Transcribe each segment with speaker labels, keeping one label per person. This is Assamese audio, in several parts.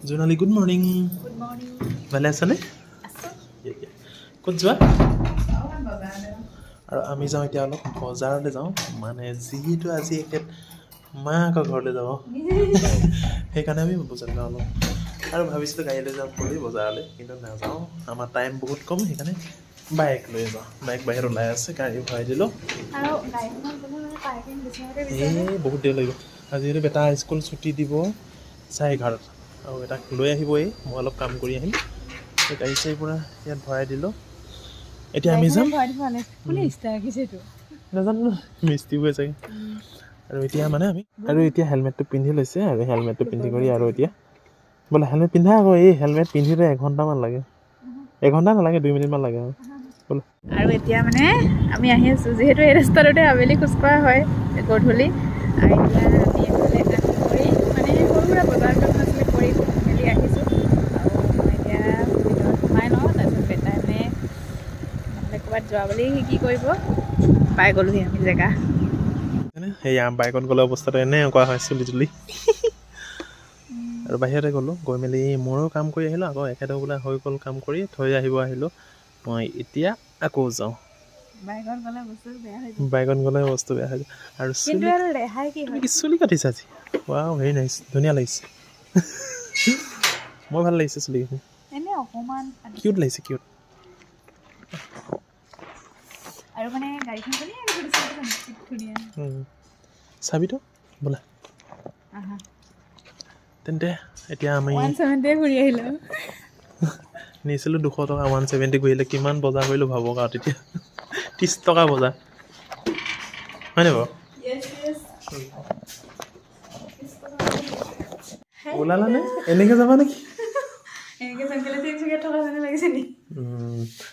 Speaker 1: Jonali good morning.
Speaker 2: Good morning.
Speaker 1: ভালে আছানে?
Speaker 2: আছোঁ।
Speaker 1: ক'ত যোৱা? আৰু আমি যাওঁ এতিয়া অলপ বজাৰলৈ যাওঁ, মানে যিহেতু আজি এখেত মাকৰ ঘৰলৈ যাব সেইকাৰণে আমি বজাৰলৈ যাওঁ অলপ। আৰু ভাবিছিলোঁ গাড়ীলৈ যাম বুলি বজাৰলৈ, কিন্তু নাযাওঁ, আমাৰ টাইম বহুত কম, সেইকাৰণে বাইক লৈ যাওঁ। বাইক বাহিৰত ওলাই আছে, গাড়ী ভৰাই দিলোঁ।
Speaker 2: আৰু গাড়ীখনত গ'লে মানে পাৰ্কিং বিচাৰোঁতে
Speaker 1: বহুত দেৰি লাগিব। আৰু যিহেতু বেটা স্কুল ছুটি দিব 11:30 আৰু বেটাক লৈ আহিবই, মই অলপ কাম কৰি আহিম। সেই গাড়ী চাড়ীৰ পৰা ইয়াত ভৰাই দিলোঁ। এতিয়া আমি যাম। নাজানো মিস্ত্ৰী হৈ চাগে। আৰু এতিয়া হেলমেটটো পিন্ধি লৈছে, আৰু হেলমেটটো পিন্ধি কৰি আৰু এতিয়া বোলে হেলমেট পিন্ধা আকৌ, এই হেলমেট পিন্ধিলে এঘণ্টামান লাগে। এঘণ্টা নালাগে, 2 মিনিটমান লাগে আৰু বোলো।
Speaker 2: আৰু এতিয়া মানে আমি আহি আছোঁ, যিহেতু এই ৰাস্তাটোতে আবেলি খোজকঢ়া হয় গধূলি। আৰু এতিয়া আমি এইফালে আহি কৰি মানে সৰু সুৰা বজাৰ আছিলে কৰি মেলি আহিছোঁ। আৰু মই এতিয়া ভিতৰত সোমাই লওঁ, তাৰপিছত বেটাই মানে নহ'লে ক'ৰবাত যোৱা বুলি কি কৰিব, পাই গ'লোহি আমি জেগা।
Speaker 1: সেয়া বাইকত গ'লে অৱস্থাটো এনেকুৱা হয়, চুলি তুলি। আৰু বাহিৰতে গ'লোঁ, গৈ মেলি মোৰো কাম কৰি আহিলোঁ। আকৌ এখেতেও বোলে হৈ গ'ল কাম কৰি থৈ আহিলোঁ। মই এতিয়া আকৌ যাওঁ।
Speaker 2: বাইকত গ'লে বস্তু বেয়া হৈ
Speaker 1: যায়। আৰু
Speaker 2: কিন্তু
Speaker 1: চুলি,
Speaker 2: আৰু ৰেহাই
Speaker 1: তুমি
Speaker 2: হয়
Speaker 1: কি চুলি কাটিছা আজি? ৱাও, ভেৰি নাইচ, ধুনীয়া লাগিছে। মোৰ ভাল লাগিছে চুলিখিনি,
Speaker 2: এনেই অকণমান
Speaker 1: কিউট লাগিছে, কিউট।
Speaker 2: আৰু মানে গাড়ীখন ধুনীয়া।
Speaker 1: চাবিতো বোলা। তেন্তে এতিয়া আমি
Speaker 2: 170 ঘূৰি আহিলোঁ।
Speaker 1: নিছিলোঁ 200 টকা, 170 ঘূৰিলে কিমান বজাৰ কৰিলোঁ ভাবক আৰু তেতিয়া 30 টকা বজাৰ, হয়নে বাৰু? ওলালানে? এনেকৈ যাবা নেকি?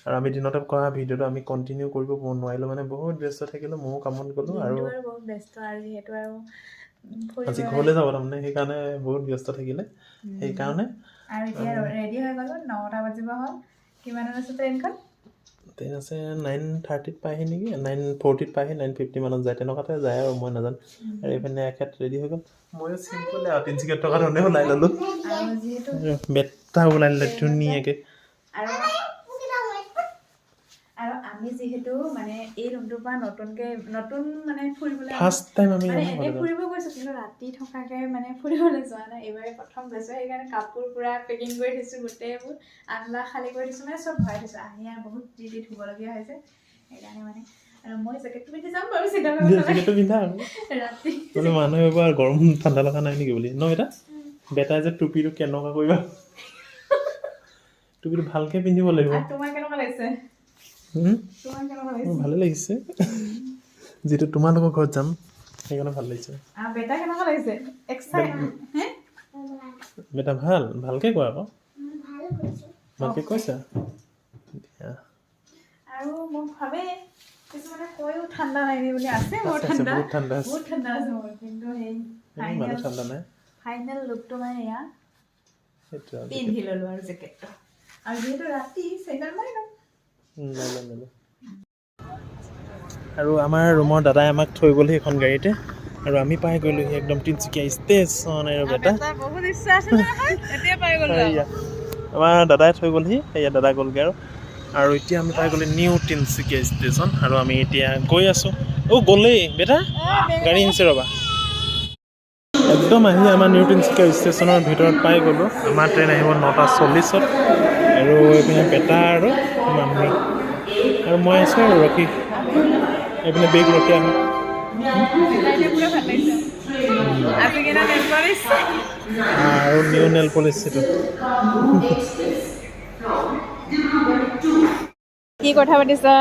Speaker 1: আৰু আমি দিনতে কৰা ভিডিঅ'টো আমি কণ্টিনিউ কৰিব নোৱাৰিলোঁ, মানে বহুত ব্যস্ত থাকিলোঁ। ময়ো কামত গ'লোঁ আৰু
Speaker 2: বহুত ব্যস্ত, আৰু যিহেতু আৰু
Speaker 1: আজি ঘৰলৈ যাব তাৰমানে, সেইকাৰণে বহুত ব্যস্ত থাকিলে সেইকাৰণে।
Speaker 2: আৰু এতিয়া ৰেডি হৈ গ'লোঁ, 9টা বাজিব হ'ল। কিমানত আছে ট্ৰেইনখন?
Speaker 1: ট্ৰেইন আছে 9:30 পায়হি নেকি, 9:40 পায়হি, 9:50 মানত যায়, তেনেকুৱাতে যায় আৰু মই নাজানো। আৰু এইপিনে এখেত ৰেডি হৈ গ'ল, ময়ো চিম্পুলে আৰু তিনিচুকীয়াত থকা ধৰণে ওলাই ল'লোঁ।
Speaker 2: আৰু যিহেতু
Speaker 1: বেটা ওলাই ল'লে ধুনীয়াকৈ।
Speaker 2: আৰু আমি যিহেতু মানে এই ৰুমটোৰ পৰা নতুন মানে ফুৰিবলৈ
Speaker 1: ফাৰ্ষ্ট টাইম আমি
Speaker 2: মানে এনেই ফুৰিব গৈছোঁ, কিন্তু ৰাতি থকাকৈ মানে ফুৰিবলৈ যোৱা নাই, এইবাৰে প্ৰথম গৈছোঁ। সেইকাৰণে কাপোৰ পূৰা পেকিং কৰি থৈছোঁ, গোটেইবোৰ আনলা খালী কৰি দিছোঁ, মানে চব ভৰাই থৈছোঁ। আহি আৰু বহুত যি ধুবলগীয়া হৈছে, সেইকাৰণে মানে। আৰু মই জেকেটটো পিন্ধি যাম বাৰু,
Speaker 1: জেকেটটো পিন্ধা আৰু
Speaker 2: ৰাতি
Speaker 1: মানে মানুহে এইবাৰ গৰম ঠাণ্ডা লগা নাই নেকি বুলি ন। বেটাই যে টুপিটো কেনেকুৱা কৰিবা, টুপিটো ভালকৈ পিন্ধিব লাগিব।
Speaker 2: তোমাৰ কেনেকুৱা লাগিছে?
Speaker 1: ভালে লাগিছে, যিহেতু তোমালোকৰ ঘৰত যাম সেইকাৰণে ভাল লাগিছে।
Speaker 2: বেটা কেনেকুৱা লাগিছে?
Speaker 1: বেটা ভালকৈ কোৱা আকৌ, ভালকৈ কৈছা।
Speaker 2: আৰু মোক ভাবেই কিছুমানে কৈও ঠাণ্ডা লাগে বুলি, আছে বহুত ঠাণ্ডা আছে মোৰ, কিন্তু সেই ফাইনেল লুকটো মানে এয়া পিন্ধি ল'লোঁ আৰু জেকেটটো। আৰু যিহেতু ৰাতি চেণ্ডেল মাৰি ল'ম।
Speaker 1: আৰু আমাৰ ৰুমৰ দাদাই আমাক থৈ গ'লহি এখন গাড়ীতে, আৰু আমি পাই গ'লোহি একদম তিনিচুকীয়া ষ্টেচন। আৰু বেটা
Speaker 2: বহুত ইচ্ছা আছিল নহয়, এতিয়া পাই গ'লো।
Speaker 1: আমাৰ দাদাই থৈ গ'লহি, সেয়া দাদা গ'লগৈ আৰু এতিয়া আমি পাই গ'লো নিউ তিনিচুকীয়া ষ্টেচন। আৰু আমি এতিয়া গৈ আছোঁ। গ'লেই বেটা, গাড়ী আহিছে ৰ'বা। একদম আহি আমাৰ নিউ তিনিচুকীয়া ষ্টেচনৰ ভিতৰত পাই গ'লোঁ। আমাৰ ট্ৰেইন আহিব 9:40। আৰু এইপিনে বেটা আৰু মামী আৰু মই আছোঁ আৰু ৰখি, এইপিনে বেগ ৰখি আহোঁ। আৰু নিউ নেল পলিচ এইটো।
Speaker 2: কি কথা পাতিছা?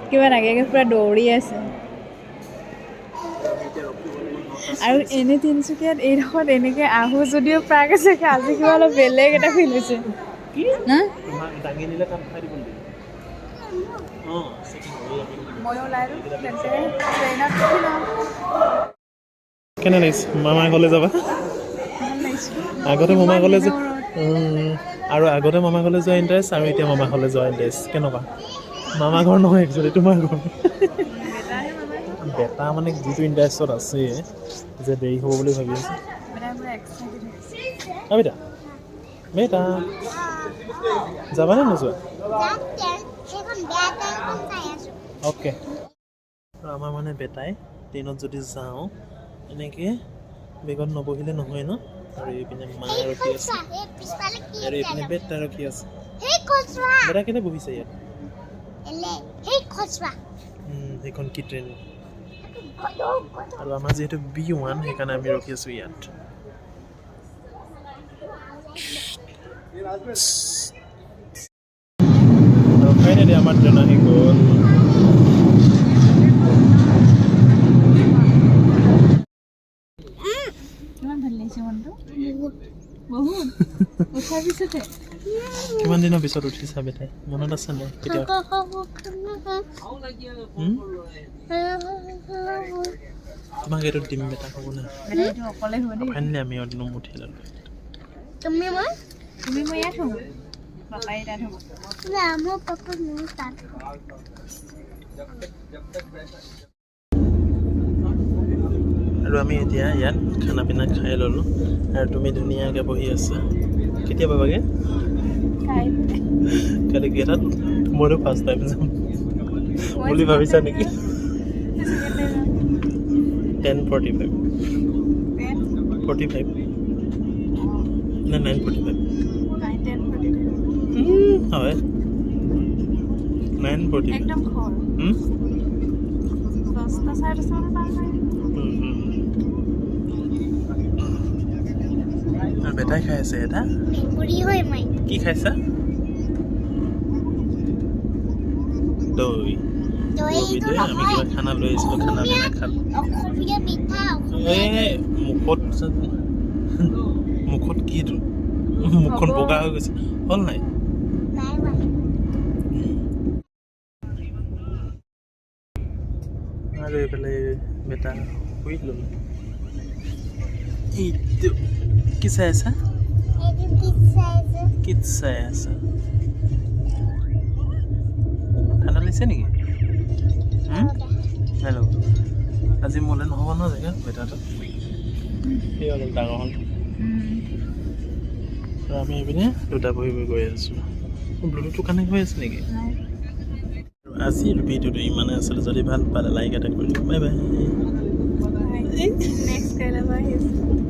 Speaker 2: কিমান আগে পুৰা দৌৰি আছে। আৰু এনে তিনিচুকীয়াত এইডোখৰত এনেকৈ আহোঁ যদিও প্ৰায় আছে, আজি কিবা অলপ বেলেগ এটা ফিল হৈছে।
Speaker 1: কেনে লাগিছে? মামাৰ ঘৰলৈ যাবা? আগতে মামাৰ ঘৰলৈ যে আৰু আগতে মামা ঘৰলৈ যোৱা ইণ্টাৰেষ্ট আৰু এতিয়া মামা ঘৰলৈ যোৱা ইণ্টাৰেষ্ট কেনেকুৱা মামা ঘৰ নহয় একচুৱেলি তোমাৰ ঘৰ
Speaker 2: বেটাহে মামা
Speaker 1: বেটা মানে যিটো ইণ্টাৰেষ্টত আছে যে দেৰি হ'ব বুলি ভাবি আছে
Speaker 2: বেটা পুৰা এক্সাইটেড হৈছে
Speaker 1: বেটা বেটা যাবানে নোযোৱা অ'কে আৰু আমাৰ মানে বেটাই ট্ৰেইনত যদি যাওঁ এনেকৈ বেগত নবহিলে নহয় ন আৰু এইপিনে মা ৰখি আছে আৰু এইপিনে বেটা ৰখি আছে বেটা কেলৈ বহিছে ইয়াত সেইখন কি ট্ৰেইন আৰু আমাৰ যিহেতু B1 সেইকাৰণে আমি ৰখি আছোঁ ইয়াত ৰখাই নিদিয়ে আমাৰ ট্ৰেইন আহি গ'ল
Speaker 2: কিমান ভাল লাগিছে মনটো বহুত উঠাৰ পিছতে
Speaker 1: কিমান দিনৰ পিছত উঠিছা বেটাই মনত আছে নাই কেতিয়া তোমাক এইটো দিম বেটা হ'ব না
Speaker 2: এইটো অকলে হ'ব দেই
Speaker 1: ফাইনেলি আমি একদম উঠি ল'লোঁ
Speaker 2: তুমি মই ইয়াত হ'ব পাপাই তাত হ'ব
Speaker 1: আৰু আমি এতিয়া ইয়াত খানা পিনা খাই ল'লোঁ আৰু তুমি ধুনীয়াকৈ বহি আছা কেতিয়া পাবাগৈ কালি কেইটাত মইতো ফাৰ্ষ্ট টাইম যাম বুলি ভাবিছা নেকি 10:45 45 নে 9:45 হয় 9:45
Speaker 2: একদম খৰ 10টা 10:30 মানত পাম
Speaker 1: আৰু বেটাই খাই আছে এটা কি খাইছা দৈ আমি কিবা খানা লৈ আহিছিলোঁ খানা পিনা খালোঁ এই মুখত কি এইটো মুখখন বগা হৈ গৈছে হ'ল নাই আৰু এইফালে বেটা শুই ল'লোঁ এইটো কি চাই আছা কি চাই আছা ঠাণ্ডা লাগিছে নেকি হেল্ল' আজি মোলৈ নহ'ব ন জেগা বেটাটো সেই অলপ ডাঙৰ হ'ল আৰু আমি এইপিনে দুটা বহি গৈ আছোঁ ব্লুটুথটো কানেক্ট হৈ আছে নেকি আজিৰ ভিডিঅ'টো ইমানে আছিলে যদি ভাল পালে লাইক এটা কৰি বাই বাই
Speaker 2: নেক্সট কাইলৈ আহি আছোঁ